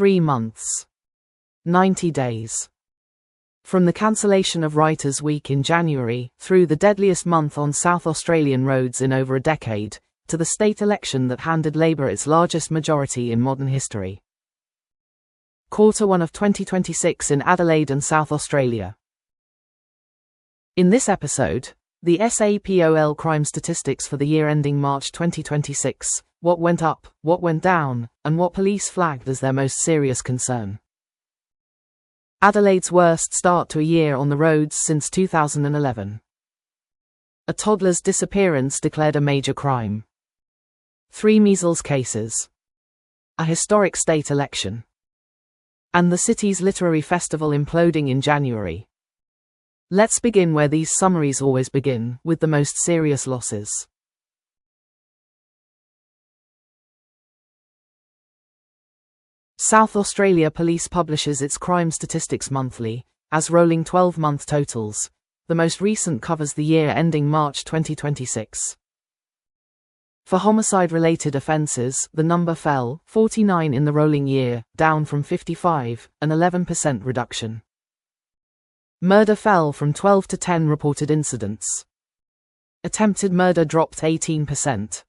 3 months. 90 days. From the cancellation of Writers' Week in January, through the deadliest month on South Australian roads in over a decade, to the state election that handed Labor its largest majority in modern history. Quarter 1 of 2026 in Adelaide and South Australia. In this episode, the SAPOL crime statistics for the year ending March 2026, what went up, what went down, and what police flagged as their most serious concern. Adelaide's worst start to a year on the roads since 2011. A toddler's disappearance declared a major crime. 3 measles cases. A historic state election. And the city's literary festival imploding in January. Let's begin where these summaries always begin, with the most serious losses. South Australia Police publishes its crime statistics monthly, as rolling 12-month totals. The most recent covers the year ending March 2026. For homicide-related offences, the number fell, 49 in the rolling year, down from 55, an 11% reduction. Murder fell from 12 to 10 reported incidents. Attempted murder dropped 18%.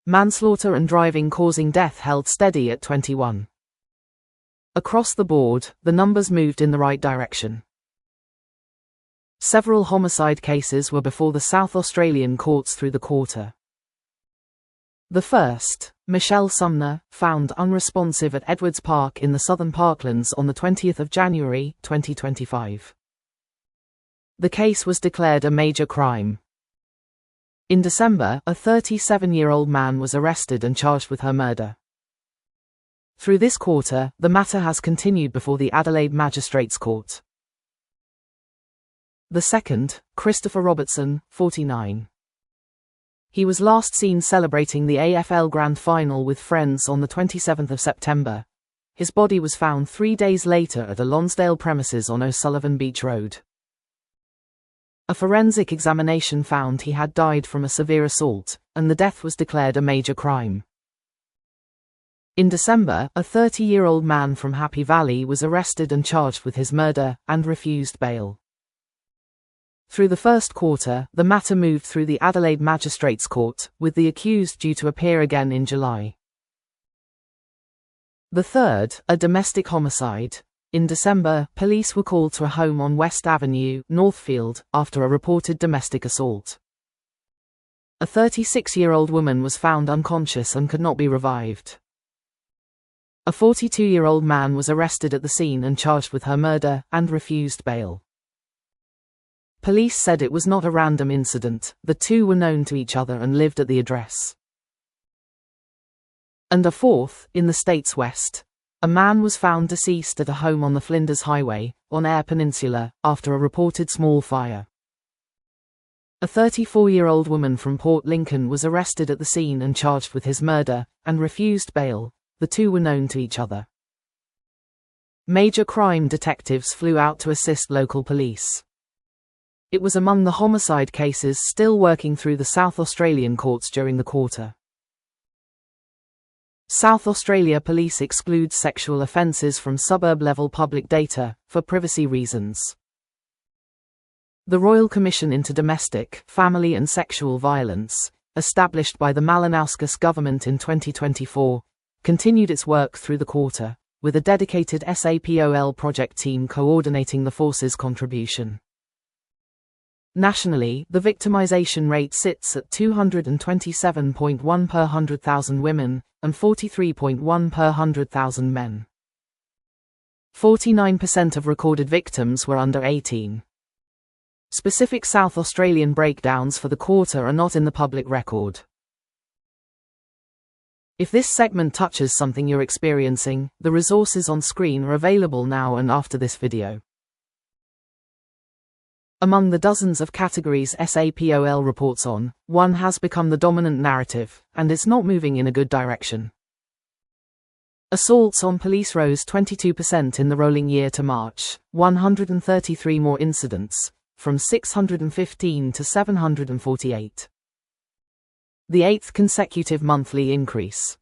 Manslaughter and driving causing death held steady at 21. Across the board, the numbers moved in the right direction. Several homicide cases were before the South Australian courts through the quarter. The first, Michelle Sumner, found unresponsive at Edwards Park in the Southern Parklands on the 20th of January, 2025. The case was declared a major crime. In December, a 37-year-old man was arrested and charged with her murder. Through this quarter, the matter has continued before the Adelaide Magistrates Court. The second, Christopher Robertson, 49. He was last seen celebrating the AFL Grand Final with friends on the 27th of September. His body was found 3 days later at a Lonsdale premises on O'Sullivan Beach Road. A forensic examination found he had died from a severe assault, and the death was declared a major crime. In December, a 30-year-old man from Happy Valley was arrested and charged with his murder, and refused bail. Through the first quarter, the matter moved through the Adelaide Magistrates Court, with the accused due to appear again in July. The third, a domestic homicide. In December, police were called to a home on West Avenue, Northfield, after a reported domestic assault. A 36-year-old woman was found unconscious and could not be revived. A 42-year-old man was arrested at the scene and charged with her murder, and refused bail. Police said it was not a random incident, the two were known to each other and lived at the address. And a fourth, in the state's west. A man was found deceased at a home on the Flinders Highway, on Eyre Peninsula, after a reported small fire. A 34-year-old woman from Port Lincoln was arrested at the scene and charged with his murder, and refused bail. The two were known to each other. Major crime detectives flew out to assist local police. It was among the homicide cases still working through the South Australian courts during the quarter. South Australia Police excludes sexual offences from suburb-level public data, for privacy reasons. The Royal Commission into Domestic, Family and Sexual Violence, established by the Malinauskas government in 2024, continued its work through the quarter, with a dedicated SAPOL project team coordinating the force's contribution. Nationally, the victimization rate sits at 227.1 per 100,000 women, and 43.1 per 100,000 men. 49% of recorded victims were under 18. Specific South Australian breakdowns for the quarter are not in the public record. If this segment touches something you're experiencing, the resources on screen are available now and after this video. Among the dozens of categories SAPOL reports on, one has become the dominant narrative, and it's not moving in a good direction. Assaults on police rose 22% in the rolling year to March, 133 more incidents, from 615 to 748. The 8th consecutive monthly increase.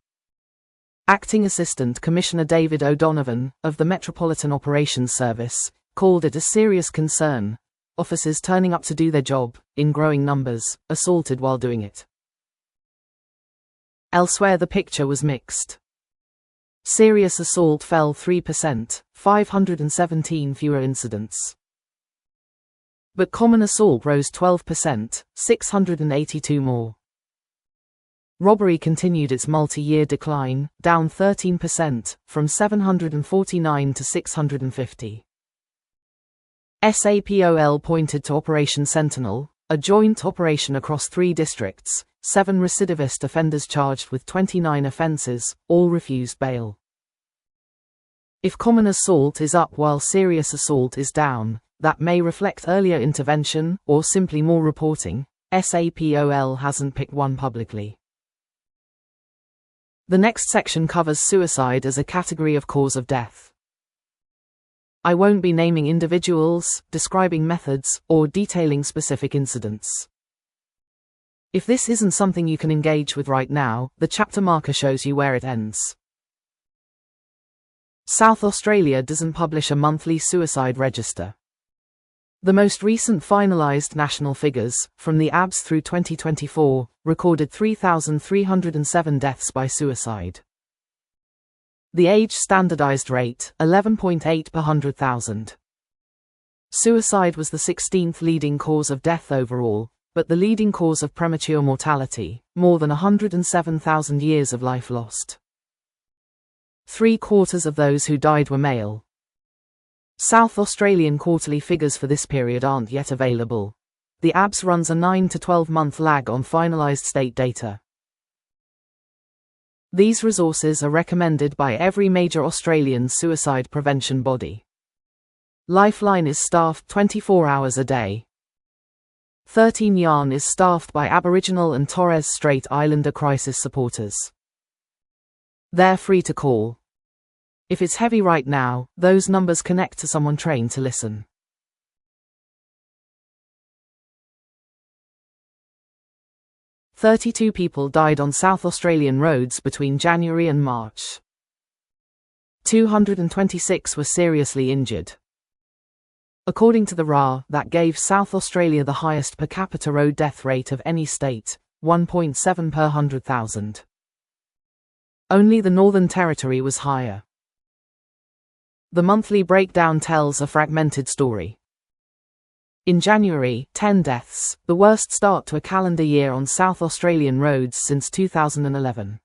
Acting Assistant Commissioner David O'Donovan, of the Metropolitan Operations Service, called it a serious concern. Officers turning up to do their job, in growing numbers, assaulted while doing it. Elsewhere the picture was mixed. Serious assault fell 3%, 517 fewer incidents. But common assault rose 12%, 682 more. Robbery continued its multi-year decline, down 13%, from 749 to 650. SAPOL pointed to Operation Sentinel, a joint operation across 3 districts. 7 recidivist offenders charged with 29 offences, all refused bail. If common assault is up while serious assault is down, that may reflect earlier intervention, or simply more reporting. SAPOL hasn't picked one publicly. The next section covers suicide as a category of cause of death. I won't be naming individuals, describing methods, or detailing specific incidents. If this isn't something you can engage with right now, the chapter marker shows you where it ends. South Australia doesn't publish a monthly suicide register. The most recent finalised national figures, from the ABS through 2024, recorded 3,307 deaths by suicide. The age standardised rate, 11.8 per 100,000. Suicide was the 16th leading cause of death overall, but the leading cause of premature mortality, more than 107,000 years of life lost. 3/4 of those who died were male. South Australian quarterly figures for this period aren't yet available. The ABS runs a 9 to 12 month lag on finalised state data. These resources are recommended by every major Australian suicide prevention body. Lifeline is staffed 24 hours a day. 13 Yarn is staffed by Aboriginal and Torres Strait Islander crisis supporters. They're free to call. If it's heavy right now, those numbers connect to someone trained to listen. "32 people died on South Australian roads between January and March. 226 were seriously injured. According to the RA, that gave South Australia the highest per capita road death rate of any state, 1.7 per 100,000. Only the Northern Territory was higher. The monthly breakdown tells a fragmented story. In January, 10 deaths, the worst start to a calendar year on South Australian roads since 2011.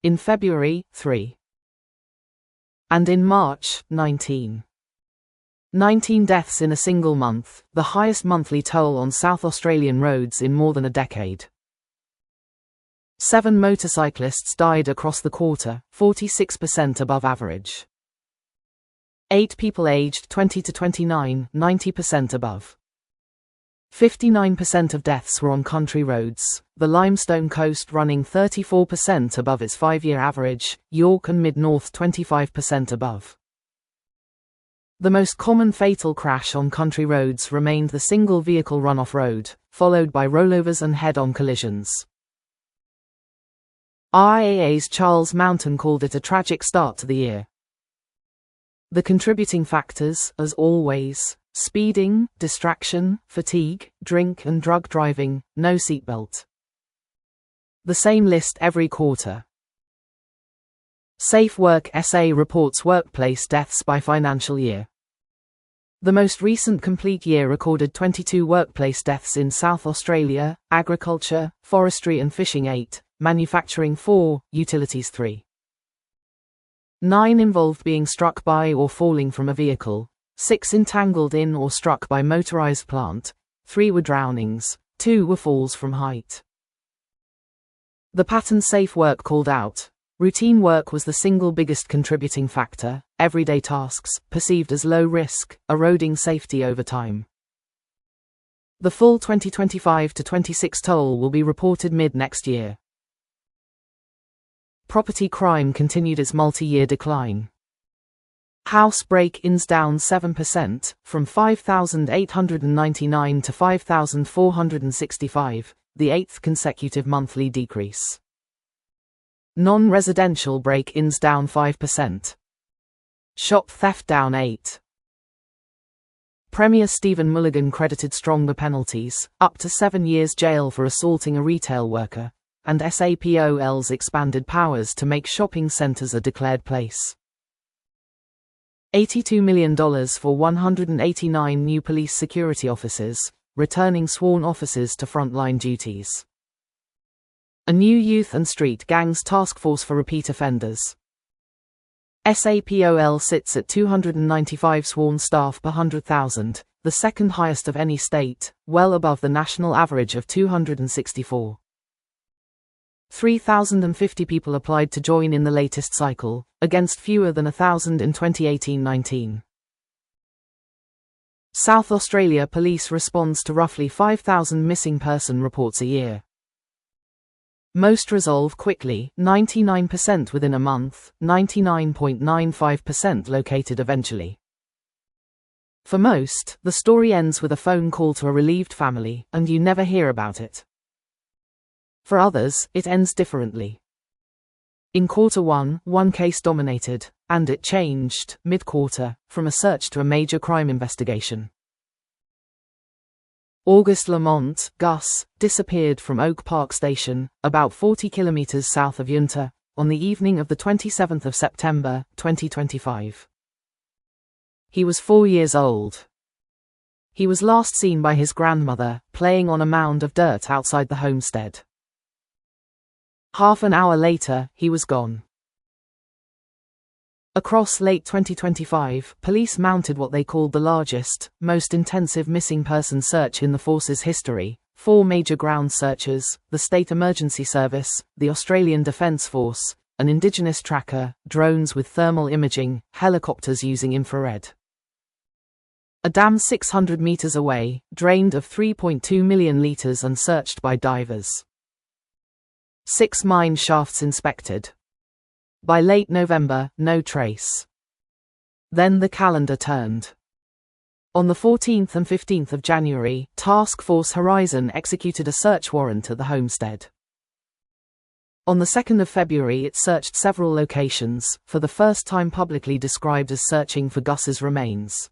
In February, 3. And in March, 19. 19 deaths in a single month, the highest monthly toll on South Australian roads in more than a decade. 7 motorcyclists died across the quarter, 46% above average. 8 people aged 20 to 29, 90% above. 59% of deaths were on country roads, the Limestone Coast running 34% above its 5-year average, York and Mid-North 25% above. The most common fatal crash on country roads remained the single-vehicle run-off road, followed by rollovers and head-on collisions. RIAA's Charles Mountain called it a tragic start to the year. The contributing factors, as always: speeding, distraction, fatigue, drink and drug driving, no seatbelt. The same list every quarter. SafeWork SA reports workplace deaths by financial year. The most recent complete year recorded 22 workplace deaths in South Australia, agriculture, forestry and fishing 8, manufacturing 4, utilities 3. 9 involved being struck by or falling from a vehicle, 6 entangled in or struck by motorized plant, 3 were drownings, 2 were falls from height. The pattern SafeWork called out: routine work was the single biggest contributing factor, everyday tasks, perceived as low risk, eroding safety over time. The full 2025-26 toll will be reported mid-next year. Property crime continued its multi-year decline. House break-ins down 7%, from 5,899 to 5,465, the 8th consecutive monthly decrease. Non-residential break-ins down 5%. Shop theft down 8%. Premier Stephen Mulligan credited stronger penalties, up to 7 years jail for assaulting a retail worker, and SAPOL's expanded powers to make shopping centres a declared place. $82 million for 189 new police security officers, returning sworn officers to frontline duties. A new youth and street gangs task force for repeat offenders. SAPOL sits at 295 sworn staff per 100,000, the second highest of any state, well above the national average of 264. 3,050 people applied to join in the latest cycle, against fewer than 1,000 in 2018-19. South Australia Police responds to roughly 5,000 missing person reports a year. Most resolve quickly, 99% within a month, 99.95% located eventually. For most, the story ends with a phone call to a relieved family, and you never hear about it. For others, it ends differently. In Q1, one case dominated, and it changed, mid-quarter, from a search to a major crime investigation. Gus Lamont, Gus, disappeared from Oak Park Station, about 40 kilometers south of Whyalla, on the evening of the 27th of September, 2025. He was 4 years old. He was last seen by his grandmother, playing on a mound of dirt outside the homestead. Half an hour later, he was gone. Across late 2025, police mounted what they called the largest, most intensive missing person search in the force's history. 4 major ground searches, the State Emergency Service, the Australian Defence Force, an Indigenous tracker, drones with thermal imaging, helicopters using infrared. A dam 600 metres away, drained of 3.2 million litres and searched by divers. 6 mine shafts inspected. By late November, no trace. Then the calendar turned. On the 14th and 15th of January, Task Force Horizon executed a search warrant at the homestead. On the 2nd of February it searched several locations, for the first time publicly described as searching for Gus's remains.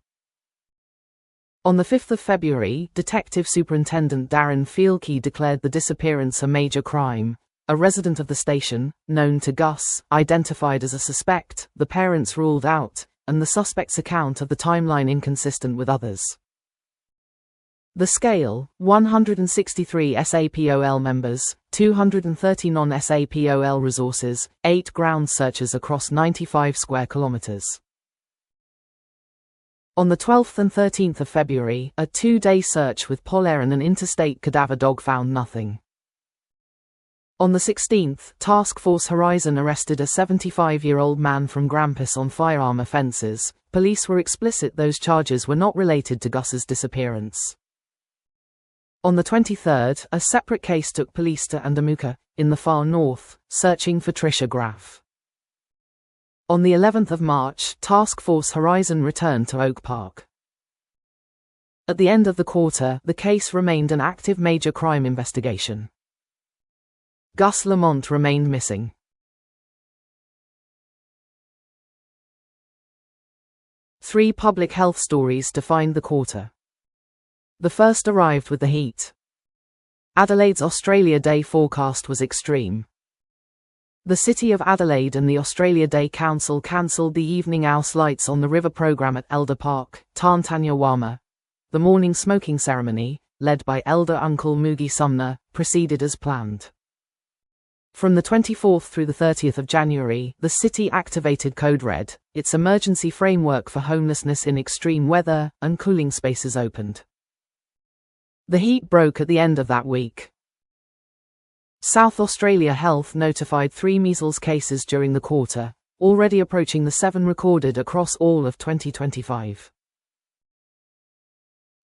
On the 5th of February, Detective Superintendent Darren Fielke declared the disappearance a major crime. A resident of the station, known to Gus, identified as a suspect, the parents ruled out, and the suspect's account of the timeline inconsistent with others. The scale: 163 SAPOL members, 230 non-SAPOL resources, 8 ground searches across 95 square kilometers. On the 12th and 13th of February, a 2-day search with Polair and an interstate cadaver dog found nothing. On the 16th, Task Force Horizon arrested a 75-year-old man from Grampus on firearm offences. Police were explicit those charges were not related to Gus's disappearance. On the 23rd, a separate case took police to Andamuka, in the far north, searching for Tricia Graff. On the 11th of March, Task Force Horizon returned to Oak Park. At the end of the quarter, the case remained an active major crime investigation. Gus Lamont remained missing. Three public health stories defined the quarter. The first arrived with the heat. Adelaide's Australia Day forecast was extreme. The City of Adelaide and the Australia Day Council cancelled the evening house lights on the river programme at Elder Park, Tantanyawama. The morning smoking ceremony, led by Elder Uncle Moogie Sumner, proceeded as planned. From the 24th through the 30th of January, the city activated Code Red, its emergency framework for homelessness in extreme weather, and cooling spaces opened. The heat broke at the end of that week. South Australia Health notified 3 measles cases during the quarter, already approaching the 7 recorded across all of 2025.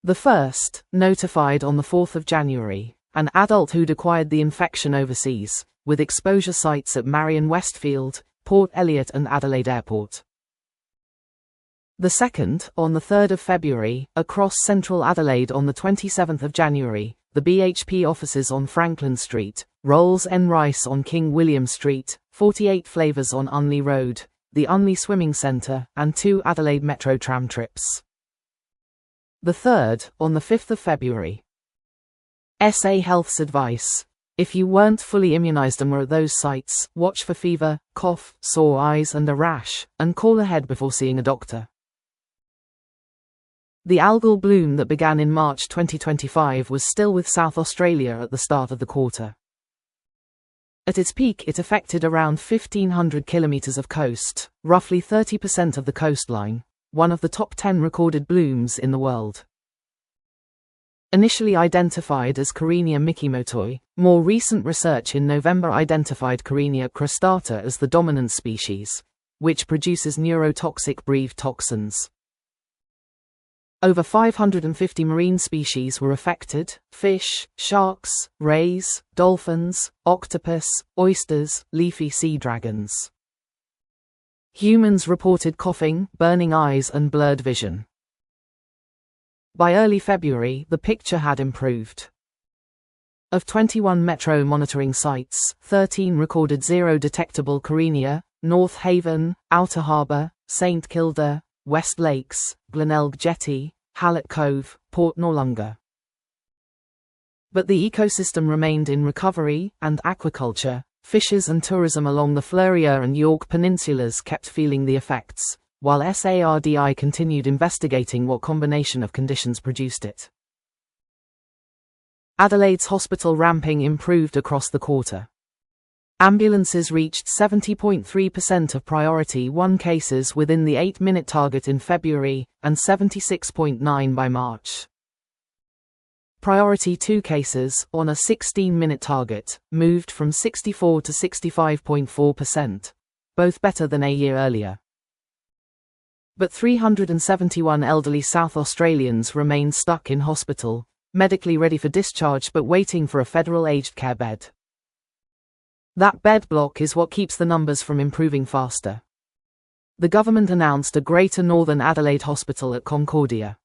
The first, notified on the 4th of January, an adult who'd acquired the infection overseas, with exposure sites at Marion Westfield, Port Elliot and Adelaide Airport. The second, on the 3rd of February, across central Adelaide on the 27th of January, the BHP offices on Franklin Street, Rolls N. Rice on King William Street, 48 Flavours on Unley Road, the Unley Swimming Centre, and 2 Adelaide Metro tram trips. The third, on the 5th of February. SA Health's advice. If you weren't fully immunised and were at those sites, watch for fever, cough, sore eyes and a rash, and call ahead before seeing a doctor. The algal bloom that began in March 2025 was still with South Australia at the start of the quarter. At its peak, it affected around 1,500 kilometres of coast, roughly 30% of the coastline, one of the top 10 recorded blooms in the world. Initially identified as Karenia mikimotoi, more recent research in November identified Karenia crostata as the dominant species, which produces neurotoxic breathe toxins. Over 550 marine species were affected: fish, sharks, rays, dolphins, octopus, oysters, leafy sea dragons. Humans reported coughing, burning eyes and blurred vision. By early February, the picture had improved. Of 21 metro monitoring sites, 13 recorded zero detectable Karenia: North Haven, Outer Harbour, St Kilda, West Lakes, Glenelg Jetty, Hallett Cove, Port Noarlunga. But the ecosystem remained in recovery, and aquaculture, fishes and tourism along the Fleurieu and Yorke peninsulas kept feeling the effects, while SARDI continued investigating what combination of conditions produced it. Adelaide's hospital ramping improved across the quarter. Ambulances reached 70.3% of Priority 1 cases within the 8-minute target in February, and 76.9% by March. Priority 2 cases, on a 16-minute target, moved from 64 to 65.4%, both better than a year earlier. But 371 elderly South Australians remained stuck in hospital, medically ready for discharge but waiting for a federal aged care bed. That bed block is what keeps the numbers from improving faster. The government announced a Greater Northern Adelaide hospital at Concordia.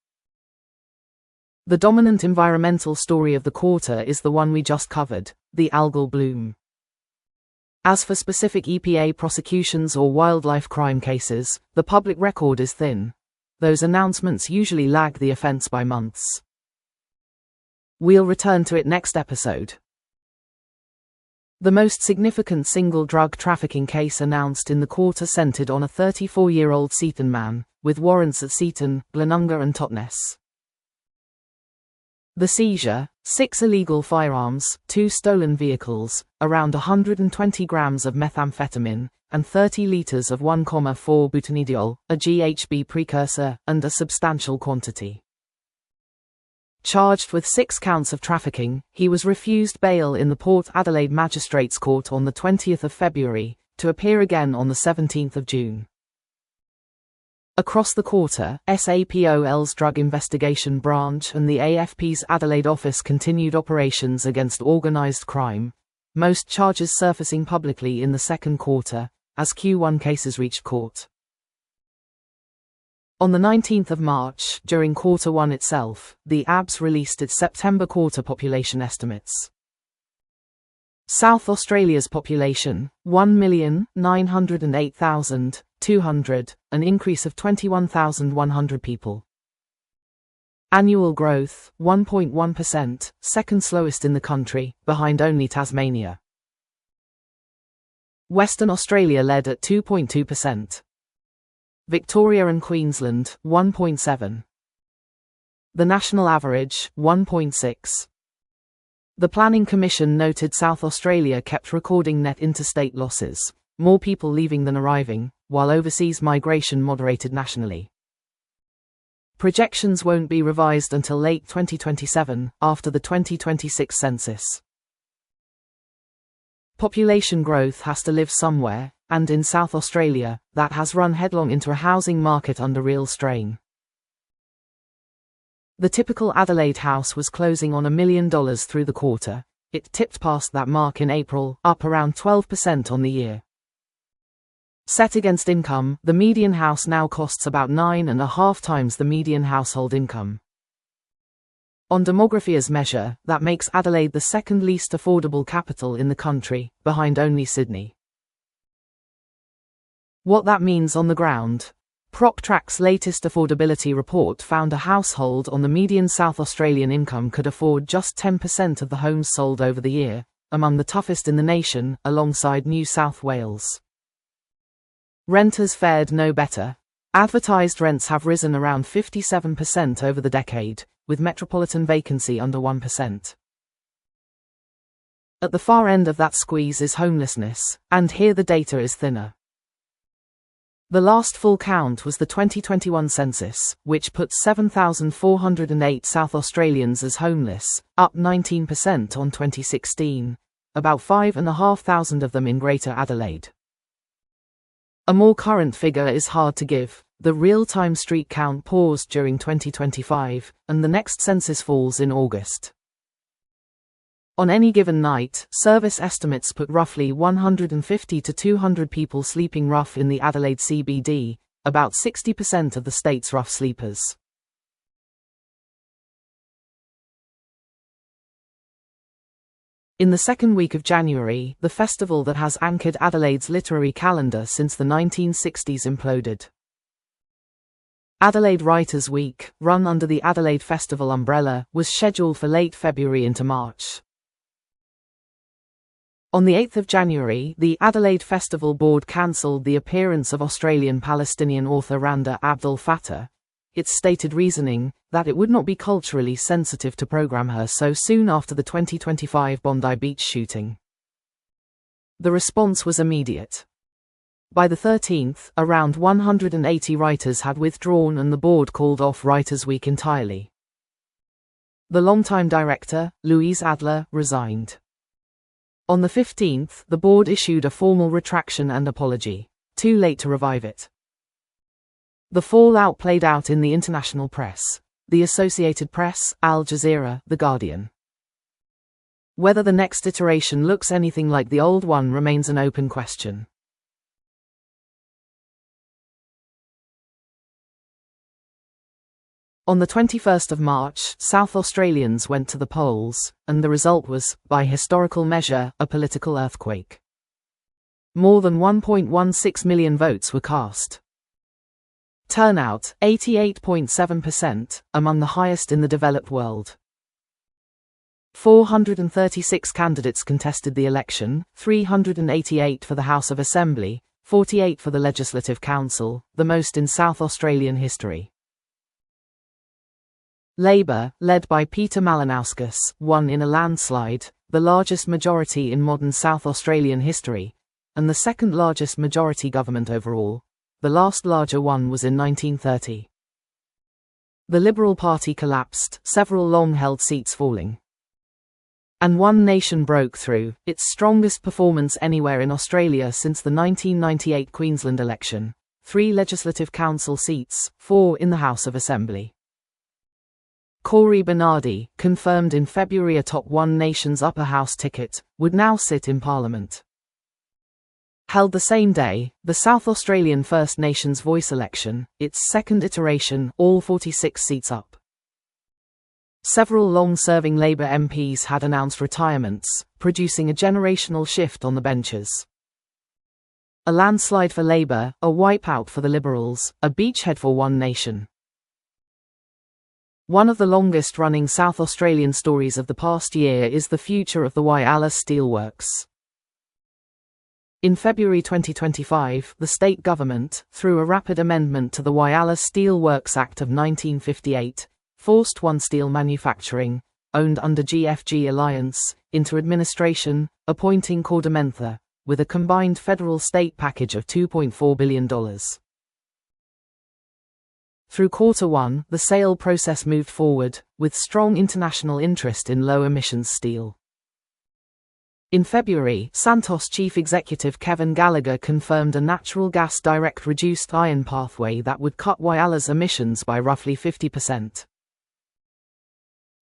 The dominant environmental story of the quarter is the one we just covered, the algal bloom. As for specific EPA prosecutions or wildlife crime cases, the public record is thin. Those announcements usually lag the offence by months. We'll return to it next episode. The most significant single drug trafficking case announced in the quarter centred on a 34-year-old Seaton man, with warrants at Seaton, Glenunga and Totnes. The seizure: 6 illegal firearms, 2 stolen vehicles, around 120 grams of methamphetamine, and 30 litres of 1,4-butanediol, a GHB precursor, and a substantial quantity. Charged with 6 counts of trafficking, he was refused bail in the Port Adelaide Magistrates Court on the 20th of February, to appear again on the 17th of June. Across the quarter, SAPOL's Drug Investigation Branch and the AFP's Adelaide office continued operations against organised crime, most charges surfacing publicly in the second quarter, as Q1 cases reached court. On the 19th of March, during quarter 1 itself, the ABS released its September quarter population estimates. South Australia's population, 1,908,200, an increase of 21,100 people. Annual growth, 1.1%, second slowest in the country, behind only Tasmania. Western Australia led at 2.2%. Victoria and Queensland, 1.7%. The national average, 1.6%. The Planning Commission noted South Australia kept recording net interstate losses, more people leaving than arriving, while overseas migration moderated nationally. Projections won't be revised until late 2027, after the 2026 census. Population growth has to live somewhere, and in South Australia, that has run headlong into a housing market under real strain. The typical Adelaide house was closing on $1 million through the quarter. It tipped past that mark in April, up around 12% on the year. Set against income, the median house now costs about 9.5 times the median household income. On Demographia's measure, that makes Adelaide the second least affordable capital in the country, behind only Sydney. What that means on the ground. PropTrack's latest affordability report found a household on the median South Australian income could afford just 10% of the homes sold over the year, among the toughest in the nation, alongside New South Wales. Renters fared no better. Advertised rents have risen around 57% over the decade, with metropolitan vacancy under 1%. At the far end of that squeeze is homelessness, and here the data is thinner. The last full count was the 2021 census, which put 7,408 South Australians as homeless, up 19% on 2016, about 5,500 of them in Greater Adelaide. A more current figure is hard to give. The real-time street count paused during 2025, and the next census falls in August. On any given night, service estimates put roughly 150 to 200 people sleeping rough in the Adelaide CBD, about 60% of the state's rough sleepers. In the second week of January, the festival that has anchored Adelaide's literary calendar since the 1960s imploded. Adelaide Writers' Week, run under the Adelaide Festival umbrella, was scheduled for late February into March. On the 8th of January, the Adelaide Festival Board cancelled the appearance of Australian-Palestinian author Randa Abdel Fattah. Its stated reasoning, that it would not be culturally sensitive to program her so soon after the 2025 Bondi Beach shooting. The response was immediate. By the 13th, around 180 writers had withdrawn and the board called off Writers' Week entirely. The longtime director, Louise Adler, resigned. On the 15th, the board issued a formal retraction and apology. Too late to revive it. The fallout played out in the international press. The Associated Press, Al Jazeera, The Guardian. Whether the next iteration looks anything like the old one remains an open question. On the 21st of March, South Australians went to the polls, and the result was, by historical measure, a political earthquake. More than 1.16 million votes were cast. Turnout, 88.7%, among the highest in the developed world. 436 candidates contested the election, 388 for the House of Assembly, 48 for the Legislative Council, the most in South Australian history. Labour, led by Peter Malinauskas, won in a landslide, the largest majority in modern South Australian history, and the second largest majority government overall. The last larger one was in 1930. The Liberal Party collapsed, several long-held seats falling. And One Nation broke through, its strongest performance anywhere in Australia since the 1998 Queensland election. 3 Legislative Council seats, 4 in the House of Assembly. Corey Bernardi, confirmed in February atop One Nation's upper house ticket, would now sit in Parliament. Held the same day, the South Australian First Nations voice election, its second iteration, all 46 seats up. Several long-serving Labour MPs had announced retirements, producing a generational shift on the benches. A landslide for Labour, a wipeout for the Liberals, a beachhead for One Nation. One of the longest-running South Australian stories of the past year is the future of the Whyalla Steelworks. In February 2025, the state government, through a rapid amendment to the Whyalla Steelworks Act of 1958, forced One Steel Manufacturing, owned under GFG Alliance, into administration, appointing Cordamentha, with a combined federal-state package of $2.4 billion. Through Q1, the sale process moved forward, with strong international interest in low-emissions steel. In February, Santos Chief Executive Kevin Gallagher confirmed a natural gas direct reduced iron pathway that would cut Whyalla's emissions by roughly 50%.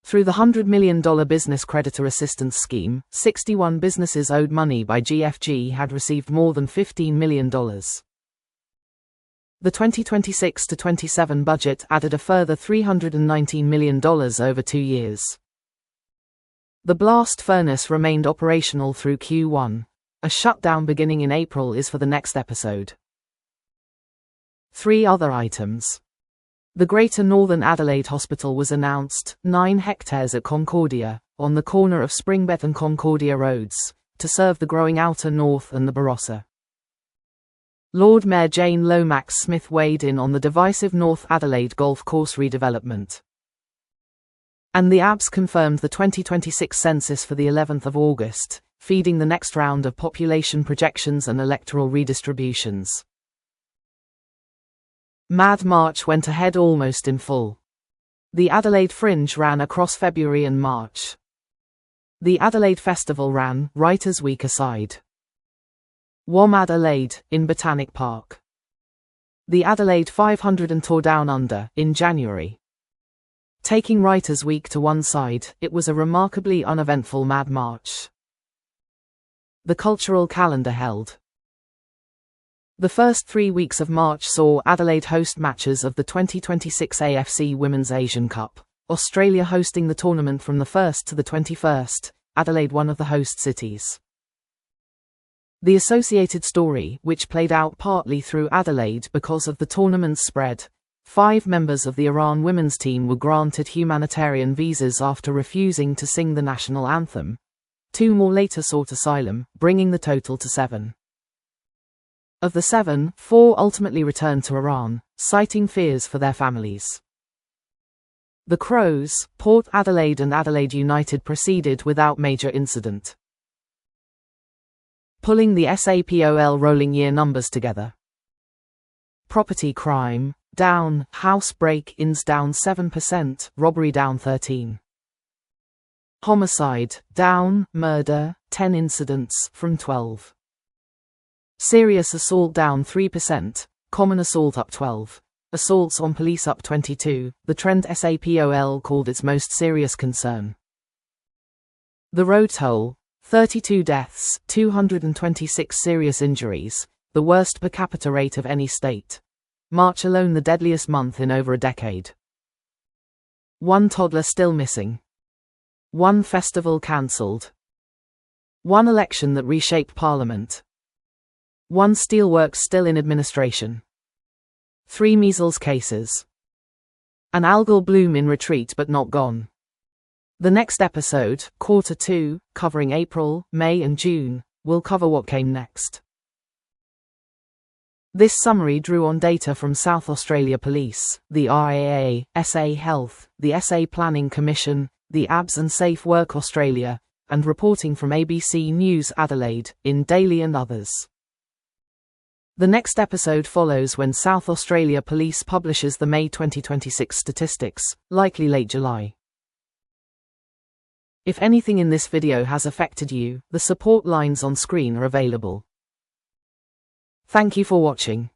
Through the $100 million Business Creditor Assistance Scheme, 61 businesses owed money by GFG had received more than $15 million. The 2026-27 budget added a further $319 million over 2 years. The blast furnace remained operational through Q1. A shutdown beginning in April is for the next episode. 3 other items. The Greater Northern Adelaide Hospital was announced, 9 hectares at Concordia, on the corner of Springbet and Concordia Roads, to serve the growing Outer North and the Barossa. Lord Mayor Jane Lomax Smith weighed in on the divisive North Adelaide Golf Course redevelopment. And the ABS confirmed the 2026 census for the 11th of August, feeding the next round of population projections and electoral redistributions. Mad March went ahead almost in full. The Adelaide Fringe ran across February and March. The Adelaide Festival ran, Writers' Week aside. WOM Adelaide, in Botanic Park. The Adelaide 500 and Tour Down Under, in January. Taking Writers' Week to one side, it was a remarkably uneventful Mad March. The cultural calendar held. The first 3 weeks of March saw Adelaide host matches of the 2026 AFC Women's Asian Cup, Australia hosting the tournament from the 1st to the 21st, Adelaide one of the host cities. The associated story, which played out partly through Adelaide because of the tournament's spread, 5 members of the Iran women's team were granted humanitarian visas after refusing to sing the national anthem. 2 more later sought asylum, bringing the total to 7. Of the 7, 4 ultimately returned to Iran, citing fears for their families. The Crows, Port Adelaide and Adelaide United proceeded without major incident. Pulling the SAPOL rolling year numbers together. Property crime, down, house break-ins down 7%, robbery down 13%. Homicide, down, murder, 10 incidents, from 12. Serious assault down 3%, common assault up 12%. Assaults on police up 22%, the trend SAPOL called its most serious concern. The road toll, 32 deaths, 226 serious injuries, the worst per capita rate of any state. March alone the deadliest month in over a decade. 1 toddler still missing. 1 festival cancelled. 1 election that reshaped Parliament. 1 steelworks still in administration. 3 measles cases. An algal bloom in retreat but not gone. The next episode, Quarter 2, covering April, May and June, will cover what came next. This summary drew on data from South Australia Police, the RAA, SA Health, the SA Planning Commission, the ABS and SafeWork Australia, and reporting from ABC News Adelaide, in Daily and others. The next episode follows when South Australia Police publishes the May 2026 statistics, likely late July. If anything in this video has affected you, the support lines on screen are available. Thank you for watching.